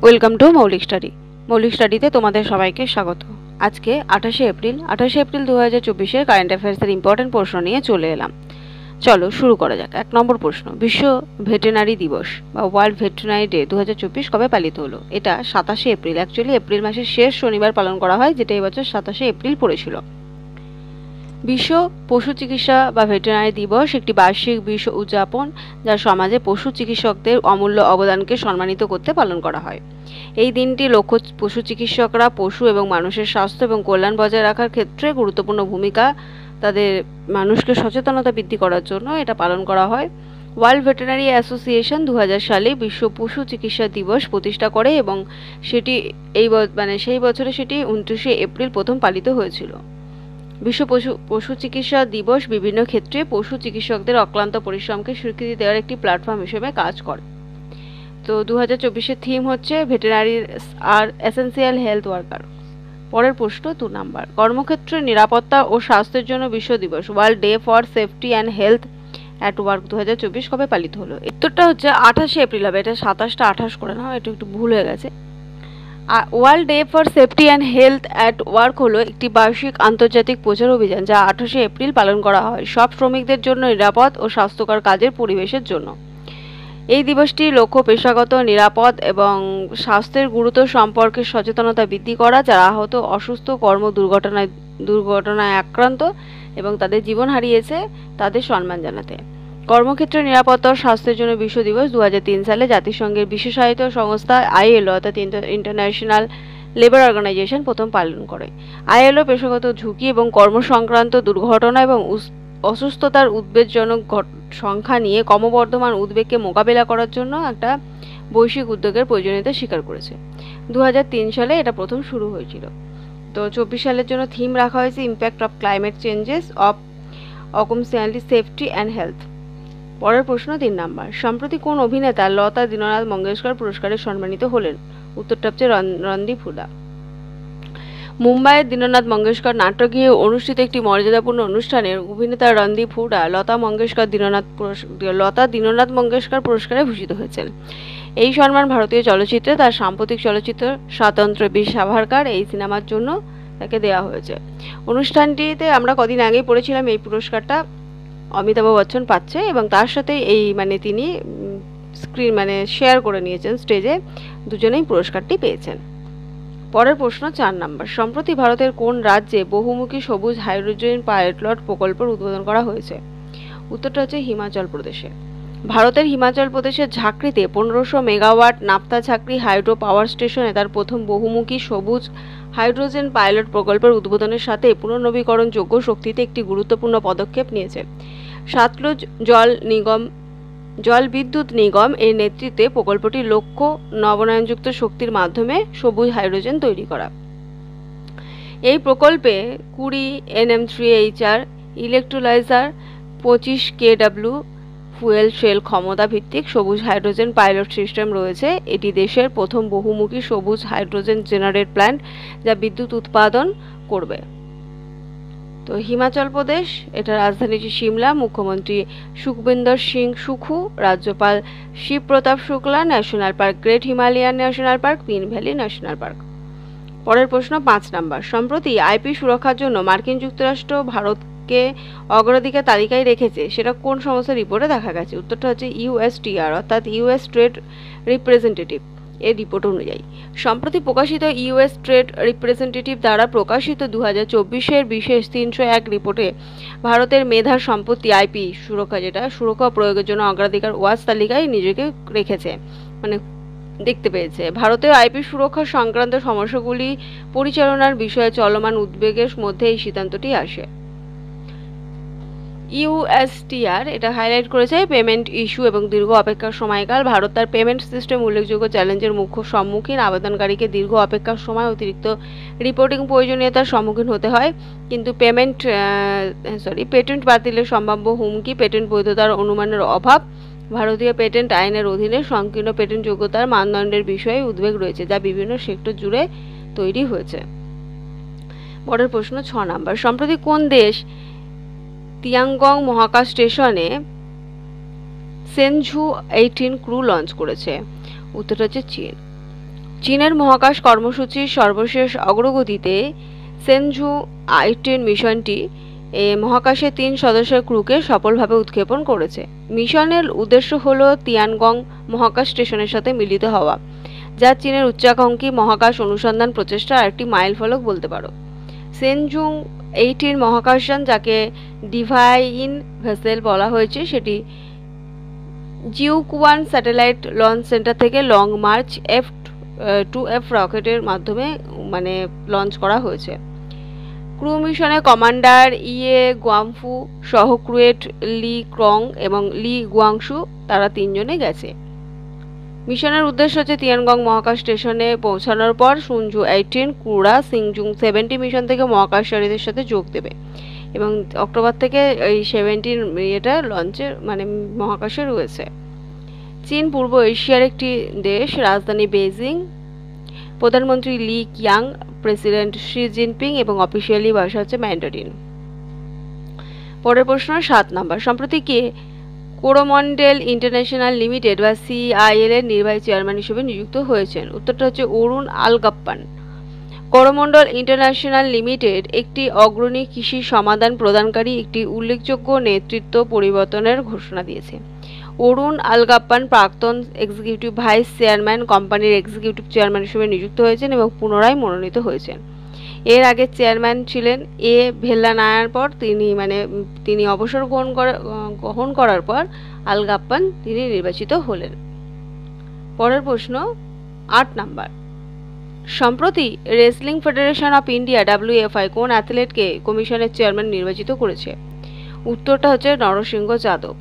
Welcome to মৌলিক study. মৌলিক স্টাডিতে তোমাদের সবাইকে স্বাগত। আজকে 28শে এপ্রিল 2024-এর কারেন্ট অ্যাফেয়ার্সের ইম্পর্টেন্ট প্রশ্ন নিয়ে চলে এলাম। চলো শুরু করা যাক। 1 নম্বর প্রশ্ন, বিশ্ব ভেটেরিনারি দিবস বা ওয়ার্ল্ড ভেটেরিনারি ডে 2024 কবে পালিত হলো? এটা 27শে এপ্রিল। অ্যাকচুয়ালি এপ্রিল মাসের শেষ শনিবার পালন করা হয়, যেটা এবছর 27শে এপ্রিল পড়েছিল। বিশ্ব পশু চিকিৎসা বা ভেটেরিনারি দিবস একটি বার্ষিক বিশ্ব উদযাপন যা সমাজে পশু চিকিৎসকদের অমূল্য অবদানকে সম্মানিত করতে পালন করা হয়। এই দিনটি লক্ষ্য পশু চিকিৎসকরা পশু এবং মানুষের স্বাস্থ্য এবং কল্যাণ বজায় রাখার ক্ষেত্রে গুরুত্বপূর্ণ ভূমিকা তাদের মানুষকে সচেতনতা বৃদ্ধি করার জন্য এটা পালন করা হয়। ওয়ার্ল্ড ভেটেরিনারি অ্যাসোসিয়েশন 2000 সালে বিশ্ব পশু চিকিৎসা দিবস প্রতিষ্ঠা করে এবং সেটি সেই বছরে সেটি 29শে এপ্রিল প্রথম পালিত হয়েছিল। বিশ্ব পশু চিকিৎসা দিবস বিভিন্ন ক্ষেত্রে পশু চিকিৎসকদের অক্লান্ত পরিশ্রমকে স্বীকৃতি দেওয়ার একটি প্ল্যাটফর্ম হিসেবে কাজ করে। তো 2024-এর থিম হচ্ছে ভেটেরিনারিজ আর এসেনশিয়াল হেলথ ওয়ার্কার। পরের প্রশ্ন 2 নাম্বার, কর্মক্ষেত্রে নিরাপত্তা ও স্বাস্থ্যের জন্য বিশ্ব দিবস world day for safety and health at work 2024 কবে পালিত হলো? উত্তরটা হচ্ছে 28শে এপ্রিল হবে। এটা 27টা 28 করে নাও, এটা একটু ভুল হয়ে গেছে। World day for safety and health at work হলো একটি বার্ষিক আন্তর্জাতিক প্রচার অভিযান যা 28শে এপ্রিল পালন করা হয় সব শ্রমিকদের জন্য নিরাপদ ও স্বাস্থ্যকর কাজের পরিবেশের জন্য। এই দিবসটির লক্ষ্য পেশাগত নিরাপদ এবং স্বাস্থ্যের গুরুত্ব সম্পর্কে সচেতনতা বৃদ্ধি করা, যারা আহত, অসুস্থ, দুর্ঘটনায় আক্রান্ত এবং তাদের জীবন হারিয়েছে তাদের সম্মান জানাতে। কর্মক্ষেত্রে নিরাপত্তা ও স্বাস্থ্যের জন্য বিশ্ব দিবস 2003 সালে জাতিসংঘের বিশেষায়িত সংস্থা আইএলও অর্থাৎ ইন্টারন্যাশনাল লেবার অর্গানাইজেশন প্রথম পালন করে। আইএলও পেশাগত ঝুঁকি এবং কর্মসংক্রান্ত দুর্ঘটনা এবং অসুস্থতার উদ্বেগজনক সংখ্যা নিয়ে ক্রমবর্ধমান উদ্বেগকে মোকাবিলা করার জন্য একটা বৈশ্বিক উদ্যোগের প্রয়োজনীয়তা স্বীকার করেছে। 2003 সালে এটা প্রথম শুরু হয়েছিল। তো 24 সালের জন্য থিম রাখা হয়েছে impact of climate changes of occupational safety and health. পরের প্রশ্ন 3 নাম্বার, সম্প্রতি কোন অভিনেতা লতা দীননাথ মঙ্গেশকর পুরস্কারে সম্মানিত হলেন? উত্তরটা হচ্ছে রণদীপ হুডা। মুম্বাইয়ের দীননাথ মঙ্গেশকর নাট্যগৃহে অনুষ্ঠিত একটি মর্যাদাপূর্ণ অনুষ্ঠানে অভিনেতা রণদীপ হুডা লতা দীননাথ মঙ্গেশকর পুরস্কারে ভূষিত হয়েছেন। এই সম্মান ভারতীয় চলচ্চিত্রে তার সাম্প্রতিক চলচ্চিত্র স্বাতন্ত্র্য বীর সাভারকার এই সিনেমার জন্য তাকে দেওয়া হয়েছে। অনুষ্ঠানটিতে আমরা কদিন আগেই পড়েছিলাম এই পুরস্কারটা অমিতাভ বচ্চন পাচ্ছে এবং তার সাথে তিনি শেয়ার করে নিয়েছেন স্টেজে, দুজনেই পুরস্কারটি পেয়েছেন। পরের প্রশ্ন 4 নাম্বার, সম্প্রতি ভারতের কোন রাজ্যে বহুমুখী সবুজ হাইড্রোজেন পাইলট প্রকল্পের উদ্বোধন করা হয়েছে? উত্তরটা হচ্ছে হিমাচল প্রদেশে। ভারতের হিমাচল প্রদেশের ঝাঁকড়িতে 1500 মেগাওয়াট নাপ্তা ঝাঁকড়ি হাইড্রো পাওয়ার স্টেশনে তার প্রথম বহুমুখী সবুজ হাইড্রোজেন পাইলট প্রকল্পের উদ্বোধনের সাথে পুনর্নবীকরণযোগ্য শক্তিতে একটি গুরুত্বপূর্ণ পদক্ষেপ নিয়েছে। সাতলুজ জল বিদ্যুৎ নিগম এর নেতৃত্বে প্রকল্পটির লক্ষ্য নবনয়নযুক্ত শক্তির মাধ্যমে সবুজ হাইড্রোজেন তৈরি করা। এই প্রকল্পে 20 NM3HR ইলেকট্রোলাইজার, 25 kW ফুয়েল সেল ক্ষমতা ভিত্তিক সবুজ হাইড্রোজেন পাইলট সিস্টেম রয়েছে। এটি দেশের প্রথম বহুমুখী সবুজ হাইড্রোজেন জেনারেট প্ল্যান্ট যা বিদ্যুৎ উৎপাদন করবে। তো হিমাচল প্রদেশ, এটা রাজধানী সিমলা, মুখ্যমন্ত্রী সুখবিন্দর সিং সুখু, রাজ্যপাল Shiv Pratap Shukla, national park great Himalayan national park, Pin valley national park. পরের প্রশ্ন 5 নাম্বার, সম্প্রতি আইপি সুরক্ষার জন্য মার্কিন যুক্তরাষ্ট্র ভারতকে অগ্রাধিকার তালিকায় রেখেছে, সেটা কোন সংস্থার রিপোর্টে দেখা গেছে? উত্তরটা হচ্ছে USTR অর্থাৎ ইউএস ট্রেড রিপ্রেজেন্টেটিভ এর রিপোর্ট অনুযায়ী। সম্প্রতি প্রকাশিত ইউএস ট্রেড রিপ্রেজেন্টেটিভ দ্বারা প্রকাশিত 2024-এর বিশেষ 301 রিপোর্টে ভারতের মেধা সম্পত্তি আইপি সুরক্ষা প্রয়োগের জন্য অগ্রাধিকার ওয়াচ তালিকায় নিজেকে রেখেছে, দেখতে পেয়েছে। ভারতের আইপি সুরক্ষা সংক্রান্ত সমস্যাগুলি পরিচালনার বিষয়ে চলমান উদ্বেগের মধ্যে এই সিদ্ধান্তটি আসে। USTR এটা হাইলাইট করেছে পেমেন্ট ইস্যু এবং দীর্ঘ অপেক্ষার সময়কাল। ভারত তার পেমেন্ট সিস্টেম উল্লেখযোগ্য চ্যালেঞ্জের মুখ্য সম্মুখীন। আবেদনকারীকে দীর্ঘ অপেক্ষার সময়, অতিরিক্ত রিপোর্টিং প্রয়োজনীয়তার সম্মুখীন হতে হয়, কিন্তু পেটেন্ট বাতিলের সম্ভাব্য হুমকি, পেটেন্ট বৈধতার অনুমানের অভাব, ভারতীয় পেটেন্ট আইনের অধীনে সংকীর্ণ পেটেন্ট যোগ্যতার মানদণ্ডের বিষয়ে উদ্বেগ রয়েছে, যা বিভিন্ন সেক্টর জুড়ে তৈরি হয়েছে। পরের প্রশ্ন 6 নাম্বার, সম্প্রতি কোন দেশ তিয়াঙ্গং মহাকাশ স্টেশনে সেনঝু 18 ক্রু লঞ্চ করেছে? উত্তরটা হচ্ছে চীন। চীনের মহাকাশ কর্মসূচির সর্বশেষ অগ্রগতিতে সেনঝু 18 মিশনটি মহাকাশে 3 সদস্যের ক্রুকে সফলভাবে উৎক্ষেপণ করেছে। মিশনের উদ্দেশ্য হল তিয়ানগং মহাকাশ স্টেশনের সাথে মিলিত হওয়া, যা চীনের উচ্চাকাঙ্ক্ষী মহাকাশ অনুসন্ধান প্রচেষ্টার একটি মাইলফলক বলতে পারো। সেনঝু 18 মহাকাশযান, যাকে ডিভাইন ভেসেল বলা হয়েছে, সেটি জিউকুয়ান স্যাটেলাইট লঞ্চ সেন্টার থেকে লং মার্চ F-2F রকেটের মাধ্যমে লঞ্চ করা হয়েছে। ক্রু মিশনে কমান্ডার ইয়ে গুয়াংফু সহ ক্রুয়েট লি ক্রং এবং লি গুয়াংশু, তারা 3 জনে গেছে। মিশনের উদ্দেশ্য হচ্ছে তিয়ানগং মহাকাশ স্টেশনে পৌঁছানোর পর সুনঝু 18 ক্রুরা সিংজুং 70 মিশন থেকে মহাকাশচারীদের সাথে যোগ দেবে এবং অক্টোবর থেকে এই 17 লঞ্চের মহাকাশে রয়েছে। চীন পূর্ব এশিয়ার একটি দেশ। রাজধানী বেইজিং। প্রধানমন্ত্রী লি কিয়াং, প্রেসিডেন্ট শি জিনপিং এবং অফিসিয়ালি ভাষা হচ্ছে ম্যান্ডারিন। পরের প্রশ্ন 7 নম্বর। সম্প্রতি কে কোরোমন্ডেল ইন্টারন্যাশনাল লিমিটেড বা CIL এর নির্বাহী চেয়ারম্যান হিসেবে নিযুক্ত হয়েছেন? উত্তরটা হচ্ছে অরুণ আলগাপ্পান। কোরোমন্ডল ইন্টারন্যাশনাল লিমিটেড একটি অগ্রণী কৃষি সমাধান প্রদানকারী একটি উল্লেখযোগ্য নেতৃত্ব পরিবর্তনের ঘোষণা দিয়েছে। অরুণ আলগাপ্পান প্রাক্তন এক্সিকিউটিভ ভাইস চেয়ারম্যান কোম্পানির এক্সিকিউটিভ চেয়ারম্যান হিসেবে নিযুক্ত হয়েছেন এবং পুনরায় মনোনীত হয়েছেন। এর আগে চেয়ারম্যান ছিলেন ভেল্লানায়ার পর তিনি অবসর গ্রহণ করার পর আলগাপ্পান তিনি নির্বাচিত হলেন। পরের প্রশ্ন 8 নম্বর। সম্প্রতি wrestling federation of India WFI কোন অ্যাথলেটকে কমিশনের চেয়ারম্যান নির্বাচিত করেছে? উত্তরটা হচ্ছে Narsingh Yadav.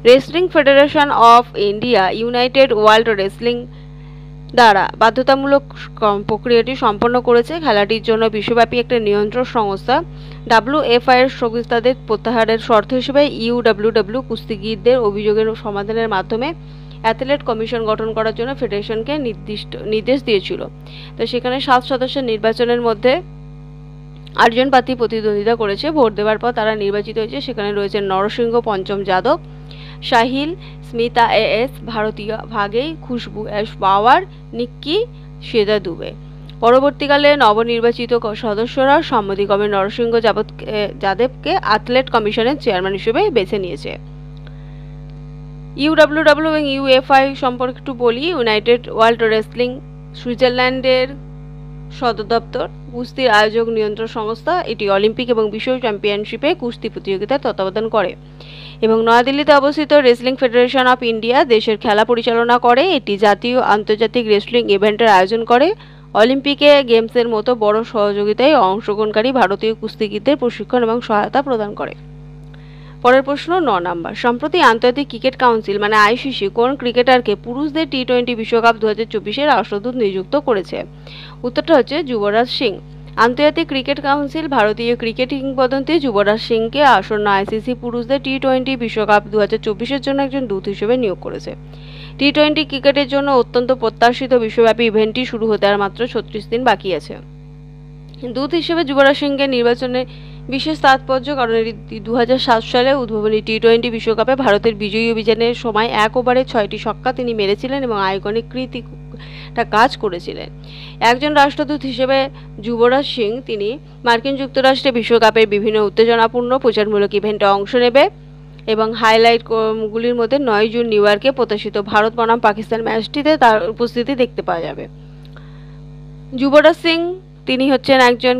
Wrestling federation of India united world wrestling দ্বারা বাধ্যতামূলক প্রক্রিয়াটি সম্পন্ন করেছে। খেলাটির জন্য বিশ্বব্যাপী একটা নিয়ন্ত্রক সংস্থা WFI এর স্থগিতাদেশ প্রত্যাহারের শর্ত হিসেবে UWW কুস্তিগীরদের অভিযোগের সমাধানের মাধ্যমে অ্যাথলেট কমিশন গঠন করার জন্য ফেডারেশনকে নির্দেশ দিয়েছিল। তো সেখানে 7 সদস্যের নির্বাচনের মধ্যে 8 জন প্রার্থী প্রতিদ্বন্দ্বিতা করেছে। ভোট দেওয়ার পর তারা নির্বাচিত হয়েছে। সেখানে রয়েছে নরসিংহ পঞ্চম যাদব, সাহিল, স্মিতা AS, ভারতীয় ভাগেই, খুশবু এস পাওয়ার, নিক্কি সেদা দুবে। পরবর্তীকালে নবনির্বাচিত সদস্যরা সম্মতিক্রমে নরসিংহ যাদবকে অ্যাথলেট কমিশনের চেয়ারম্যান হিসেবে বেছে নিয়েছে। UWW এবং UFI সম্পর্কে একটু বলি। ইউনাইটেড ওয়ার্ল্ড রেসলিং সুইজারল্যান্ডের সদর দপ্তর, কুস্তির আয়োজক নিয়ন্ত্রণ সংস্থা। এটি অলিম্পিক এবং বিশ্ব চ্যাম্পিয়নশিপে কুস্তি প্রতিযোগিতার তত্ত্বাবধান করে এবং নয়াদিল্লিতে অবস্থিত রেসলিং ফেডারেশন অফ ইন্ডিয়া দেশের খেলা পরিচালনা করে। এটি জাতীয় আন্তর্জাতিক রেসলিং ইভেন্টের আয়োজন করে। অলিম্পিকে গেমসের মতো বড় সহযোগিতায় অংশগ্রহণকারী ভারতীয় কুস্তিগীরদের প্রশিক্ষণ এবং সহায়তা প্রদান করে। পরের প্রশ্ন 9 নম্বর। সম্প্রতি আন্তর্জাতিক ক্রিকেট কাউন্সিল ICC কোন ক্রিকেটারকে পুরুষদের T20 বিশ্বকাপ 2024-এর রাষ্ট্রদূত নিযুক্ত করেছে? উত্তরটা হচ্ছে যুবরাজ সিং। আন্তর্জাতিক ক্রিকেট কাউন্সিল ভারতীয় ক্রিকেট কিংবদন্তি যুবরাজ সিংকে আসন্ন ICC পুরুষদের T20 বিশ্বকাপ 2024-এর জন্য একজন দূত হিসেবে নিয়োগ করেছে। T20 ক্রিকেটের জন্য অত্যন্ত প্রত্যাশিত বিশ্বব্যাপী ইভেন্টটি শুরু হতে আর মাত্র 36 দিন বাকি আছে। দূত হিসেবে যুবরাজ সিংকে নির্বাচনে বিশেষ তাৎপর্য, কারণ 2007 সালে উদ্ভাবনী T20 বিশ্বকাপে ভারতের বিজয়ী অভিযানের সময় 1 ওভারে 6টি ছক্কা তিনি মেরেছিলেন এবং আইকনিক কৃতিটা কাজ করেছিলেন। একজন রাষ্ট্রদূত হিসেবে যুবরাজ সিং তিনি মার্কিন যুক্তরাষ্ট্রে বিশ্বকাপের বিভিন্ন উত্তেজনাপূর্ণ প্রচারমূলক ইভেন্টে অংশ নেবে এবং হাইলাইটগুলির মধ্যে 9 জুন নিউ ইয়র্কে প্রত্যাশিত ভারত বনাম পাকিস্তান ম্যাচটিতে তার উপস্থিতি দেখতে পাওয়া যাবে। যুবরাজ সিং তিনি হচ্ছেন একজন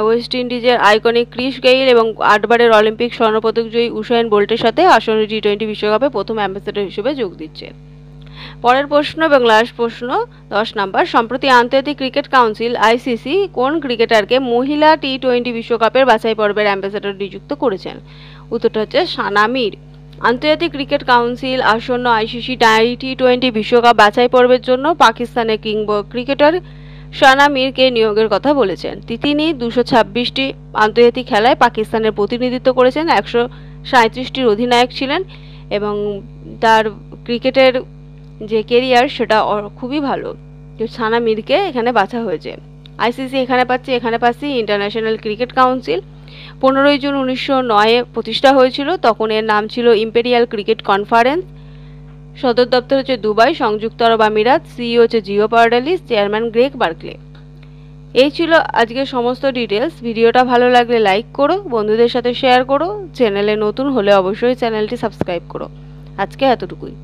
ওয়েস্ট ইন্ডিজের আইকনিক ক্রিস গেইল এবং 8 বারের অলিম্পিক স্বর্ণপদক জয়ী উসাইন বোল্টের সাথে আসন্ন T20 বিশ্বকাপে প্রথম অ্যাম্বাসেডর হিসেবে যোগ দিচ্ছেন। পরের প্রশ্ন এবং লাস্ট প্রশ্ন 10 নম্বর। সম্প্রতি আন্তর্জাতিক ক্রিকেট কাউন্সিল ICC কোন ক্রিকেটারকে মহিলা T20 বিশ্বকাপের বাছাই পর্বের অ্যাম্বাসেডর নিযুক্ত করেছেন? উত্তরটা হচ্ছে সানা মির। আন্তর্জাতিক ক্রিকেট কাউন্সিল আসন্ন ICC T20 বিশ্বকাপ বাছাই পর্বের জন্য পাকিস্তানের ক্রিকেটার সানা মিরকে নিয়োগের কথা বলেছেন। তিনি 226টি আন্তর্জাতিক খেলায় পাকিস্তানের প্রতিনিধিত্ব করেছেন, 137টির অধিনায়ক ছিলেন এবং তার ক্রিকেটের যে কেরিয়ার সেটা খুবই ভালো। সানা মিরকে এখানে বাছা হয়েছে। ICC এখানে পাচ্ছে ইন্টারন্যাশনাল ক্রিকেট কাউন্সিল। 15 জুন 1909-এ প্রতিষ্ঠা হয়েছিল। তখন এর নাম ছিল ইম্পেরিয়াল ক্রিকেট কনফারেন্স। সদর দপ্তর হচ্ছে দুবাই, সংযুক্ত আরব আমিরাত। সিইও হচ্ছে জিও পাওয়ারডালিস, চেয়ারম্যান গ্রেগ বার্কলে। এই ছিল আজকের সমস্ত ডিটেলস। ভিডিওটা ভালো লাগলে লাইক করো, বন্ধুদের সাথে শেয়ার করো, চ্যানেলে নতুন হলে অবশ্যই চ্যানেলটি সাবস্ক্রাইব করো। আজকে এতটুকুই।